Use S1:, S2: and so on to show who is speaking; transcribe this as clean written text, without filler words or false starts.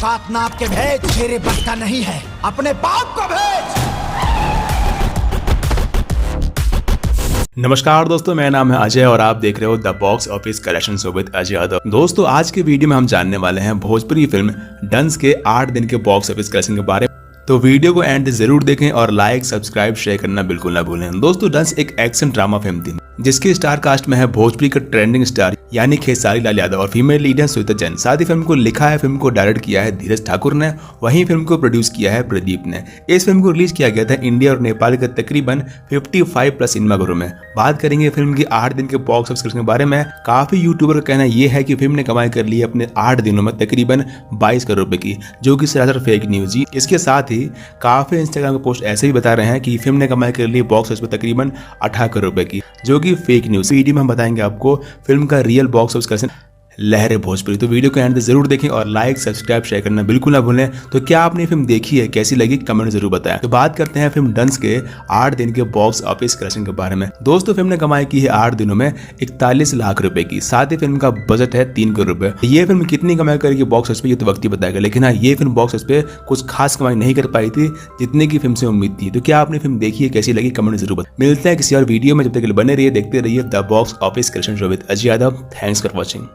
S1: औकात नाप के भेज, तेरे बस का नहीं है, अपने बाप को भेज।
S2: नमस्कार दोस्तों, मेरा नाम है अजय और आप देख रहे हो the box office collection with Ajay Yadav. दोस्तों, आज के वीडियो में हम जानने वाले हैं भोजपुरी फिल्म डंस के 8 दिन के बॉक्स ऑफिस कलेक्शन के बारे में। तो वीडियो को एंड जरूर देखें और लाइक, सब्सक्राइब, शेयर करना बिल्कुल ना भूलें। दोस्तों, डंस एक एक्शन ड्रामा फिल्म थी जिसकी स्टार कास्ट में है भोजपुरी का ट्रेंडिंग स्टार यानी खेसारी लाल यादव और फीमेल लीड है श्वेता जैन। साथ ही फिल्म को लिखा है, फिल्म को डायरेक्ट किया है धीरज ठाकुर ने, वहीं फिल्म को प्रोड्यूस किया है प्रदीप ने। इस फिल्म को रिलीज किया गया था इंडिया और नेपाल के तकरीबन 55+ सिनेमाघरों में। बात करेंगे फिल्म की 8 दिन के बॉक्स ऑफिस कलेक्शन के बारे में। काफी यूट्यूबर का कहना यह है कि फिल्म ने कमाई कर ली है अपने 8 दिनों में तकरीबन 22 करोड़ रुपए की, जो कि सरासर फेक न्यूज ही। इसके साथ ही काफी इंस्टाग्राम के पोस्ट ऐसे भी बता रहे हैं कि फिल्म ने कमाई कर ली बॉक्स ऑफिस में तकरीबन 18 करोड़ रुपए की, जो कि फेक न्यूज। वीडियो में हम बताएंगे आपको फिल्म का रियल बॉक्स ऑफिस कलेक्शन लहरे भोजपुरी। तो वीडियो को एंड जरूर देखें और लाइक, सब्सक्राइब, शेयर करना बिल्कुल ना भूलें। तो क्या आपने फिल्म देखी है, कैसी लगी, कमेंट जरूर बताएं। तो बात करते हैं फिल्म डंस के 8 दिन के बॉक्स ऑफिस कलेक्शन के बारे में। दोस्तों, फिल्म ने कमाई की है 8 दिनों में 41 लाख रुपए की। साथ ही फिल्म का बजट है 3 करोड़ रुपए। ये फिल्म कितनी कमाई करेगी बॉक्स ऑफिस पे ये तो वक्त ही बताएगा, लेकिन हाँ, ये फिल्म बॉक्स ऑफिस पे कुछ खास कमाई नहीं कर पाई थी जितने की फिल्म से उम्मीद थी। तो क्या आपने फिल्म देखी है, कैसी लगी, कमेंट जरूर बताएं। मिलते हैं किसी और वीडियो में, जब तक बने रहिए देखते रहिए the box office collection with Ajay Yadav. Thanks for watching.